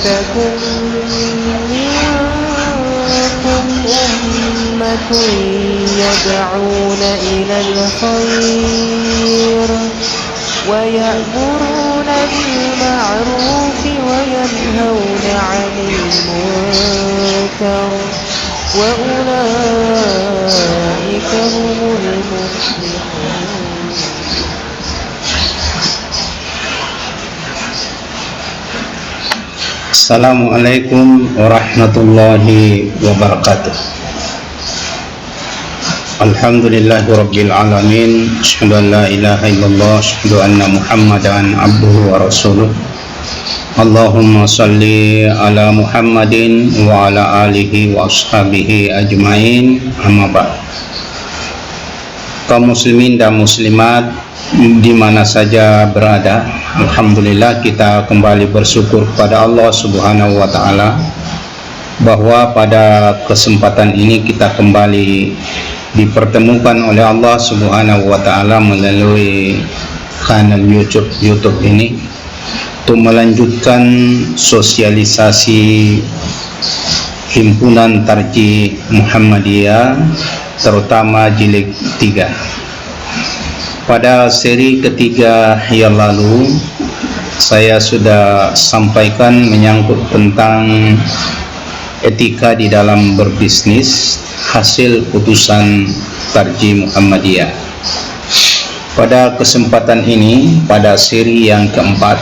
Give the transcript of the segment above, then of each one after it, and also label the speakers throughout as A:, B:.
A: ولتكن منكم أمة يدعون إلى الخير ويأمرون بالمعروف وينهون عن المنكر وأولئك هم المفلحون.
B: Assalamualaikum warahmatullahi wabarakatuh. Alhamdulillahirabbil alamin. Asyhadu an la ilaha illallah, asyhadu anna Muhammadan abduhu wa rasuluh. Allahumma shalli ala Muhammadin wa ala alihi wa ashabihi ajmain. Amma ba'd. Kaum muslimin dan muslimat di mana saja berada, alhamdulillah kita kembali bersyukur kepada Allah Subhanahu wa taala bahwa pada kesempatan ini kita kembali dipertemukan oleh Allah Subhanahu wa taala melalui kanal YouTube ini untuk melanjutkan sosialisasi Himpunan Tarjih Muhammadiyah terutama jilid 3. Pada seri ketiga yang lalu saya sudah sampaikan menyangkut tentang etika di dalam berbisnis hasil putusan Tarjih Muhammadiyah. Pada kesempatan ini, pada seri yang keempat,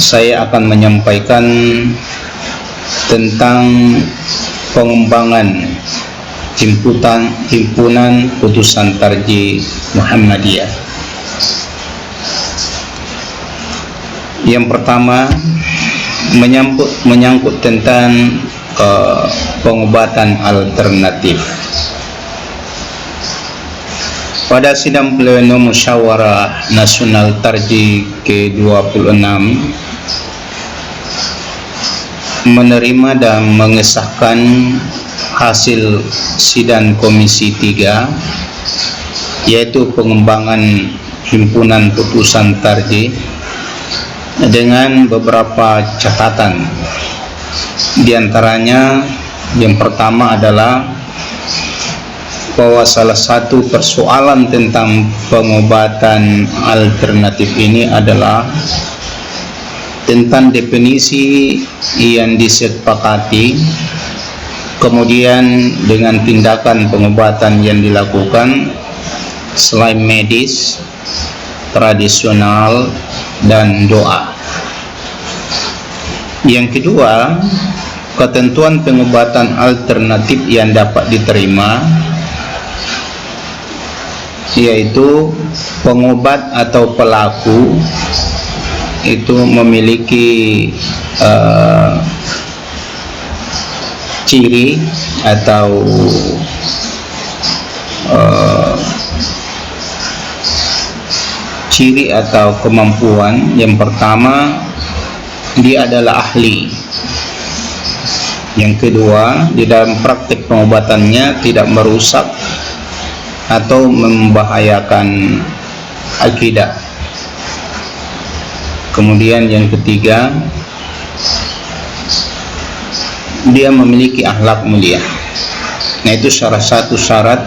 B: saya akan menyampaikan tentang pengembangan himpunan putusan Tarjih Muhammadiyah. Yang pertama menyangkut tentang pengobatan alternatif. Pada sidang pleno musyawarah nasional Tarjih ke-26 menerima dan mengesahkan hasil sidang komisi 3, yaitu pengembangan himpunan putusan tarjih dengan beberapa catatan. Di antaranya yang pertama adalah bahwa salah satu persoalan tentang pengobatan alternatif ini adalah tentang definisi yang disepakati, kemudian dengan tindakan pengobatan yang dilakukan selain medis, tradisional, dan doa. Yang kedua, ketentuan pengobatan alternatif yang dapat diterima, yaitu pengobat atau pelaku itu memiliki ciri atau ciri atau kemampuan. Yang pertama, dia adalah ahli. Yang kedua, di dalam praktik pengobatannya tidak merusak atau membahayakan akidah. Kemudian yang ketiga, dia memiliki akhlak mulia. Nah, itu salah satu syarat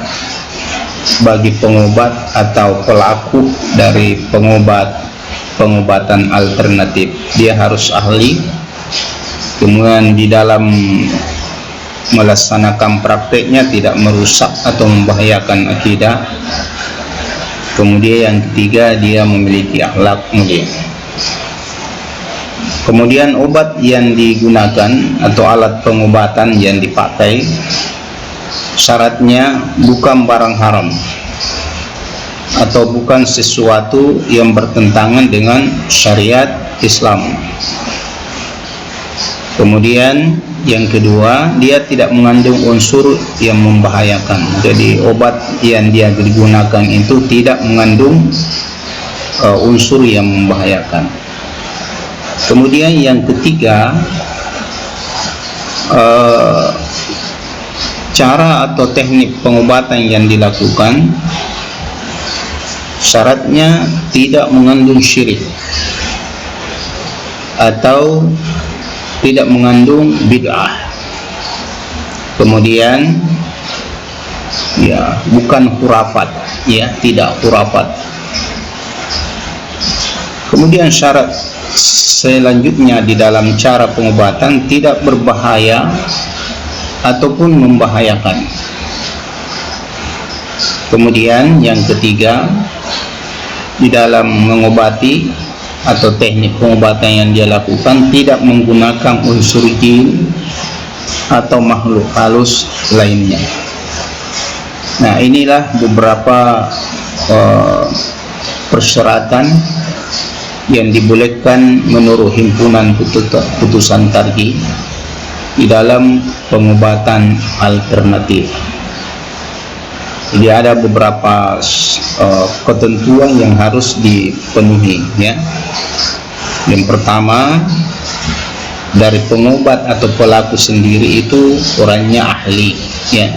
B: bagi pengobat atau pelaku dari pengobatan alternatif. Dia harus ahli, kemudian di dalam melaksanakan prakteknya tidak merusak atau membahayakan akidah. Kemudian yang ketiga, dia memiliki akhlak mulia. Kemudian obat yang digunakan atau alat pengobatan yang dipakai, syaratnya bukan barang haram atau bukan sesuatu yang bertentangan dengan syariat Islam. Kemudian yang kedua, dia tidak mengandung unsur yang membahayakan. Jadi obat yang dia digunakan itu tidak mengandung unsur yang membahayakan. Kemudian yang ketiga, cara atau teknik pengobatan yang dilakukan syaratnya tidak mengandung syirik atau tidak mengandung bid'ah. Kemudian ya bukan khurafat, ya tidak khurafat. Kemudian syarat selanjutnya di dalam cara pengobatan tidak berbahaya ataupun membahayakan. Kemudian yang ketiga, di dalam mengobati atau teknik pengobatan yang dia lakukan tidak menggunakan unsur jin atau makhluk halus lainnya. Nah, inilah beberapa persyaratan yang dibolehkan menurut himpunan putusan tarjih di dalam pengobatan alternatif. Jadi ada beberapa ketentuan yang harus dipenuhi, ya. Yang pertama, dari pengobat atau pelaku sendiri itu orangnya ahli, ya.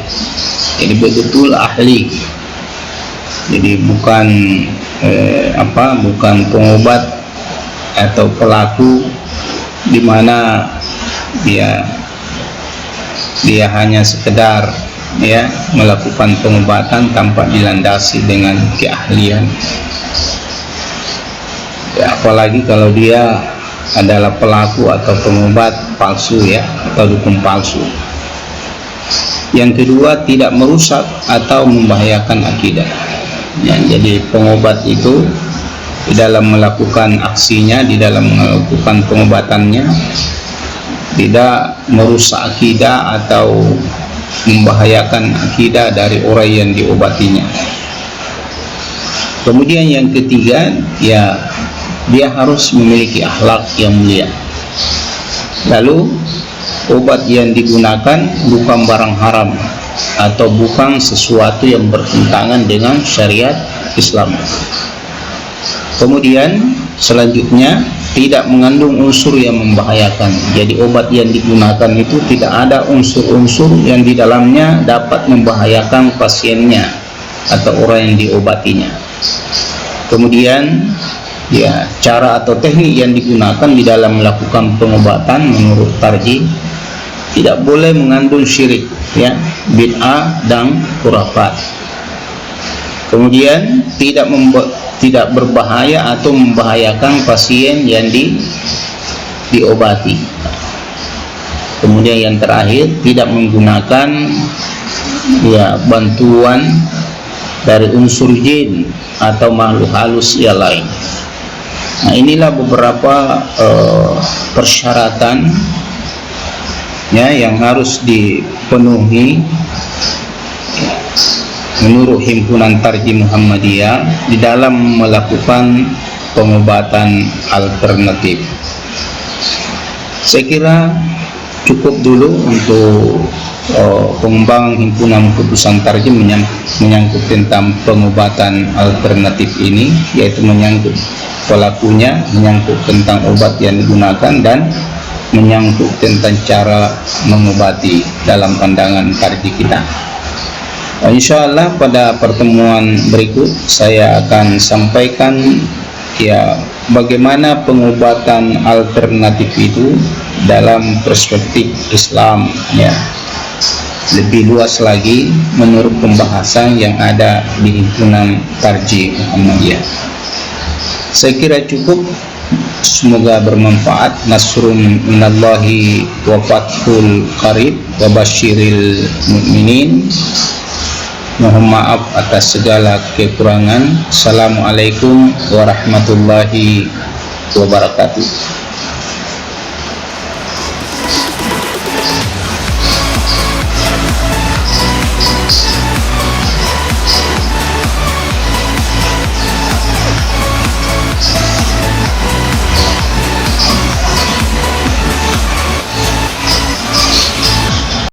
B: Jadi betul ahli. Jadi bukan bukan pengobat atau pelaku di mana dia hanya sekedar ya melakukan pengobatan tanpa dilandasi dengan keahlian. Ya, apalagi kalau dia adalah pelaku atau pengobat palsu, ya, atau dukun palsu. Yang kedua, tidak merusak atau membahayakan akidah. Ya, jadi pengobat itu di dalam melakukan aksinya, di dalam melakukan pengobatannya tidak merusak akidah atau membahayakan akidah dari orang yang diobatinya. Kemudian yang ketiga, ya, dia harus memiliki akhlak yang mulia. Lalu obat yang digunakan bukan barang haram atau bukan sesuatu yang bertentangan dengan syariat Islam. Kemudian selanjutnya, tidak mengandung unsur yang membahayakan. Jadi obat yang digunakan itu tidak ada unsur-unsur yang di dalamnya dapat membahayakan pasiennya atau orang yang diobatinya. Kemudian ya, cara atau teknik yang digunakan di dalam melakukan pengobatan menurut tarjih tidak boleh mengandung syirik, ya, bid'ah dan khurafat. Kemudian tidak berbahaya atau membahayakan pasien yang diobati. Kemudian yang terakhir, tidak menggunakan ya bantuan dari unsur jin atau makhluk halus yang lain. Nah, inilah beberapa persyaratan ya yang harus dipenuhi menurut himpunan tarjih Muhammadiyah di dalam melakukan pengobatan alternatif. Saya kira cukup dulu untuk pengembangan himpunan putusan tarjih menyangkut tentang pengobatan alternatif ini, yaitu menyangkut pelakunya, menyangkut tentang obat yang digunakan, dan menyangkut tentang cara mengobati dalam pandangan tarjih kita. InsyaAllah pada pertemuan berikut saya akan sampaikan ya bagaimana pengobatan alternatif itu dalam perspektif Islam, ya, lebih luas lagi menurut pembahasan yang ada di himpunan tarjih Muhammadiyah. Saya kira cukup. Semoga bermanfaat. Nasrun minallahi wa fathul qarib wa basyiril mu'minin. Mohon maaf atas segala kekurangan. Assalamualaikum warahmatullahi wabarakatuh.